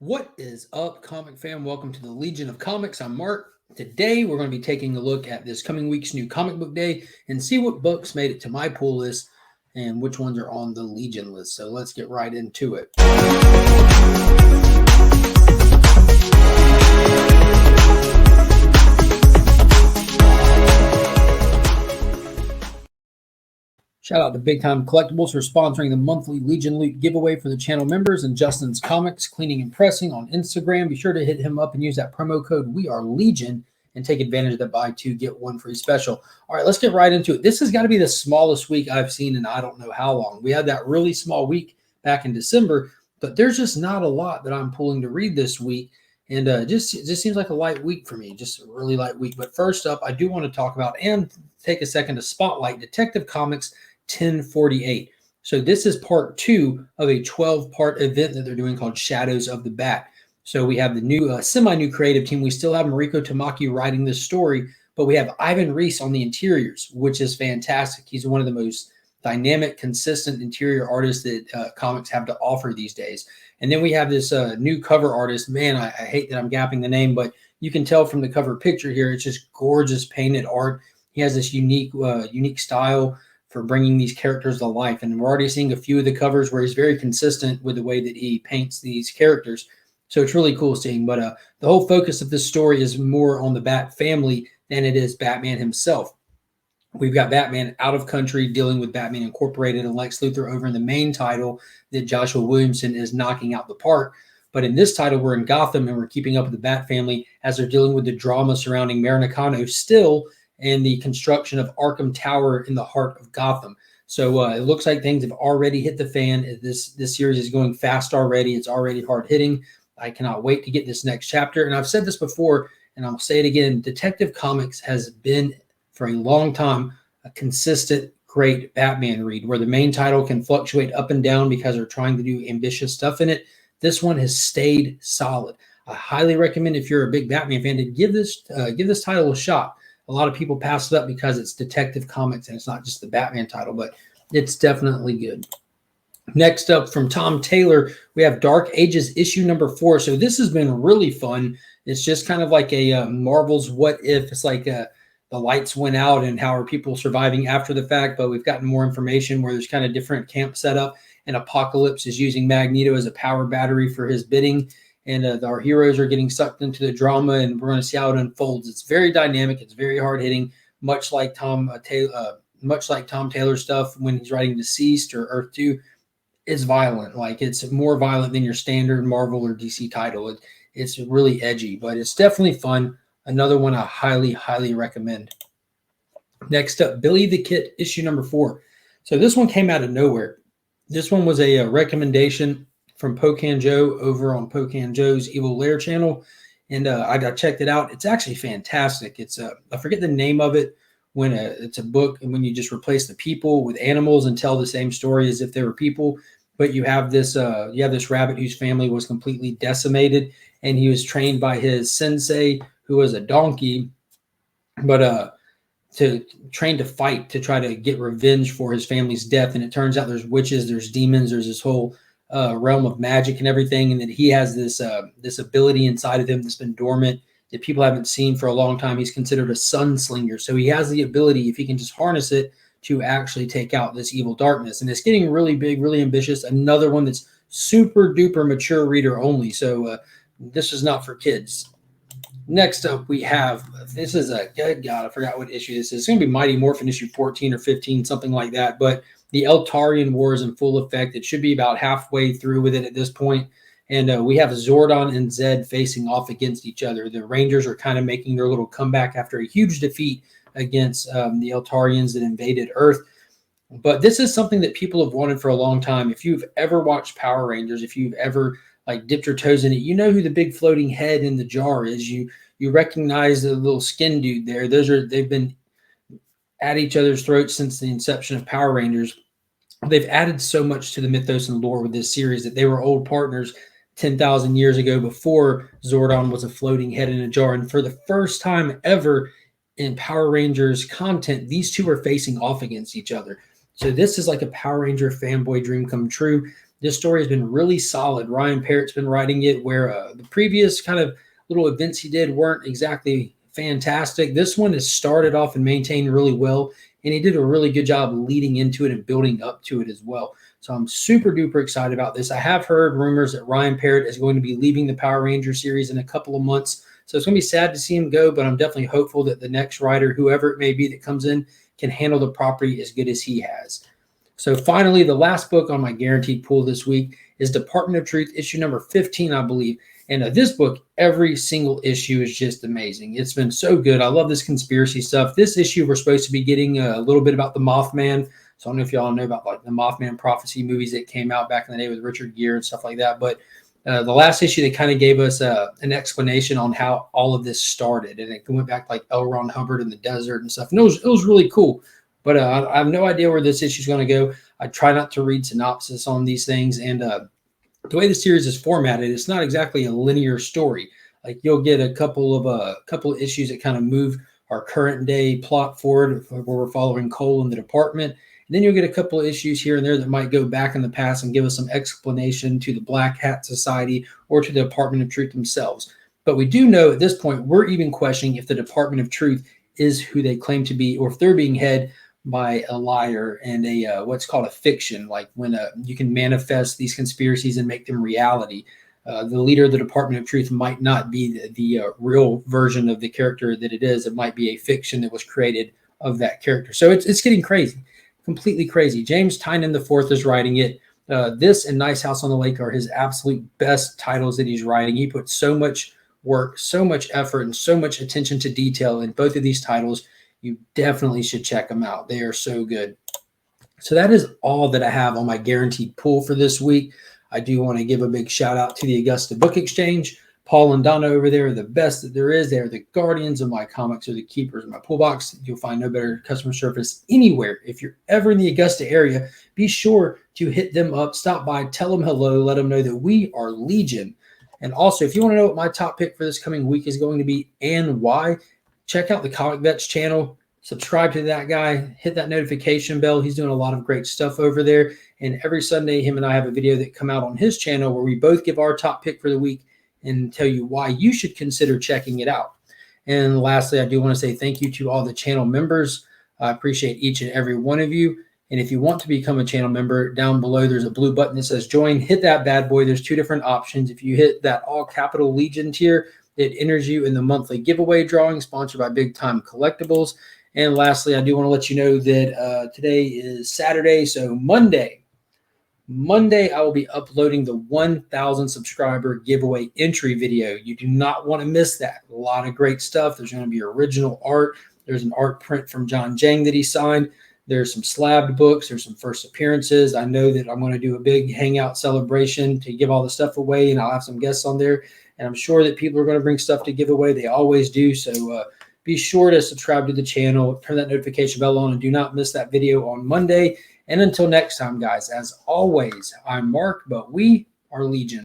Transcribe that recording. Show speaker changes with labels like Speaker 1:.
Speaker 1: What is up, comic fam? Welcome to the Legion of Comics. I'm Mark. Today, we're going to be taking a look at this coming week's new comic book day and see what books made it to my pull list and which ones are on the Legion list. So let's get right into it. Shout out to Big Time Collectibles for sponsoring the monthly Legion Loot giveaway for the channel members, and Justin's Comics Cleaning and Pressing on Instagram. Be sure to hit him up and use that promo code We Are Legion and take advantage of the buy two get one free special. All right, let's get right into it. This has got to be the smallest week I've seen in I don't know how long. We had that really small week back in December, but there's just not a lot that I'm pulling to read this week. And it just seems like a light week for me, just a really light week. But first up, I do want to talk about and take a second to spotlight Detective Comics 1048. So this is part 2 of a 12-part event that they're doing called Shadows of the Bat. So we have the new semi-new creative team. We still have Mariko Tamaki writing this story, but we have Ivan Reis on the interiors, which is fantastic. He's one of the most dynamic, consistent interior artists that comics have to offer these days. And then we have this new cover artist. Man, I hate that I'm gapping the name, but you can tell from the cover picture here, it's just gorgeous painted art. He has this unique style for bringing these characters to life. And we're already seeing a few of the covers where he's very consistent with the way that he paints these characters. So it's really cool seeing. But the whole focus of this story is more on the Bat family than it is Batman himself. We've got Batman out of country dealing with Batman Incorporated and Lex Luthor over in the main title that Joshua Williamson is knocking out the park. But in this title, we're in Gotham and we're keeping up with the Bat family as they're dealing with the drama surrounding Mayor Nakano still, and the construction of Arkham Tower in the heart of Gotham. So it looks like things have already hit the fan. This series is going fast already. It's already hard hitting. I cannot wait to get this next chapter. And I've said this before, and I'll say it again. Detective Comics has been, for a long time, a consistent, great Batman read where the main title can fluctuate up and down because they're trying to do ambitious stuff in it. This one has stayed solid. I highly recommend, if you're a big Batman fan, to give this title a shot. A lot of people pass it up because it's Detective Comics and it's not just the Batman title, but it's definitely good. Next up from Tom Taylor, we have Dark Ages issue number 4. So this has been really fun. It's just kind of like a Marvel's What If. It's like the lights went out and how are people surviving after the fact, but we've gotten more information where there's kind of different camp setup, and Apocalypse is using Magneto as a power battery for his bidding. And our heroes are getting sucked into the drama, and we're going to see how it unfolds. It's very dynamic. It's very hard hitting, much like Tom Taylor's stuff when he's writing Deceased or Earth 2. It's violent. Like, it's more violent than your standard Marvel or DC title. It's really edgy, but it's definitely fun. Another one I highly, highly recommend. Next up, Billy the Kid, issue number 4. So this one came out of nowhere. This one was a recommendation from Pocan Joe over on Pocan Joe's Evil Lair channel, and I checked it out. It's actually fantastic. It's I forget the name of it when it's a book, and when you just replace the people with animals and tell the same story as if they were people. But you have this rabbit whose family was completely decimated, and he was trained by his sensei, who was a donkey, but to train to fight to try to get revenge for his family's death. And it turns out there's witches, there's demons, there's this whole realm of magic and everything, and that he has this ability inside of him that's been dormant that people haven't seen for a long time. He's considered a sunslinger, so he has the ability, if he can just harness it, to actually take out this evil darkness. And it's getting really big, really ambitious. Another one that's super duper mature reader only. So this is not for kids. Next up, we have, this is good God, I forgot what issue this is. It's going to be Mighty Morphin issue 14 or 15, something like that. But the Eltarian War is in full effect. It should be about halfway through with it at this point. And we have Zordon and Zed facing off against each other. The Rangers are kind of making their little comeback after a huge defeat against the Eltarians that invaded Earth. But this is something that people have wanted for a long time. If you've ever watched Power Rangers, if you've ever dipped your toes in it, you know who the big floating head in the jar is. You recognize the little skin dude there. They've been at each other's throats since the inception of Power Rangers. They've added so much to the mythos and lore with this series that they were old partners 10,000 years ago before Zordon was a floating head in a jar. And for the first time ever in Power Rangers content, these two are facing off against each other. So this is like a Power Ranger fanboy dream come true. This story has been really solid. Ryan Parrott's been writing it, where the previous kind of little events he did weren't exactly fantastic. This one has started off and maintained really well, and he did a really good job leading into it and building up to it as well. So I'm super duper excited about this. I have heard rumors that Ryan Parrott is going to be leaving the Power Ranger series in a couple of months. So it's going to be sad to see him go, but I'm definitely hopeful that the next writer, whoever it may be that comes in, can handle the property as good as he has. So finally, the last book on my guaranteed pool this week is Department of Truth, issue number 15, I believe. And this book, every single issue is just amazing. It's been so good. I love this conspiracy stuff. This issue, we're supposed to be getting a little bit about the Mothman. So I don't know if y'all know about like the Mothman prophecy movies that came out back in the day with Richard Gere and stuff like that. But the last issue, they kind of gave us an explanation on how all of this started. And it went back to like L. Ron Hubbard in the desert and stuff. And it was really cool. But I have no idea where this issue is going to go. I try not to read synopsis on these things. And the way the series is formatted, it's not exactly a linear story. Like you'll get a couple of issues that kind of move our current day plot forward, where we're following Cole in the department. And then you'll get a couple of issues here and there that might go back in the past and give us some explanation to the Black Hat Society or to the Department of Truth themselves. But we do know at this point, we're even questioning if the Department of Truth is who they claim to be, or if they're being head by a liar and a what's called a fiction, like when you can manifest these conspiracies and make them reality. The leader of the Department of Truth might not be the real version of the character that it is. It might be a fiction that was created of that character. So it's getting crazy, completely crazy. James Tynion IV is writing it. This and Nice House on the Lake are his absolute best titles that he's writing. He put so much work, so much effort, and so much attention to detail in both of these titles. You definitely should check them out. They are so good. So that is all that I have on my guaranteed pool for this week. I do want to give a big shout out to the Augusta Book Exchange. Paul and Donna over there are the best that there is. They are the guardians of my comics, or the keepers of my pool box. You'll find no better customer service anywhere. If you're ever in the Augusta area, be sure to hit them up, stop by, tell them hello, let them know that we are Legion. And also, if you want to know what my top pick for this coming week is going to be and why, check out the Comic Vets channel. Subscribe to that guy. Hit that notification bell. He's doing a lot of great stuff over there. And every Sunday, him and I have a video that come out on his channel where we both give our top pick for the week and tell you why you should consider checking it out. And lastly, I do want to say thank you to all the channel members. I appreciate each and every one of you. And if you want to become a channel member, down below there's a blue button that says join. Hit that bad boy. There's two different options. If you hit that all capital Legion tier, it enters you in the monthly giveaway drawing sponsored by Big Time Collectibles. And lastly, I do want to let you know that today is Saturday. So Monday, I will be uploading the 1,000 subscriber giveaway entry video. You do not want to miss that. A lot of great stuff. There's going to be original art. There's an art print from John Jang that he signed. There's some slabbed books. There's some first appearances. I know that I'm going to do a big hangout celebration to give all the stuff away, and I'll have some guests on there. And I'm sure that people are going to bring stuff to give away. They always do. So be sure to subscribe to the channel, turn that notification bell on, and do not miss that video on Monday. And until next time, guys, as always, I'm Mark, but we are Legion.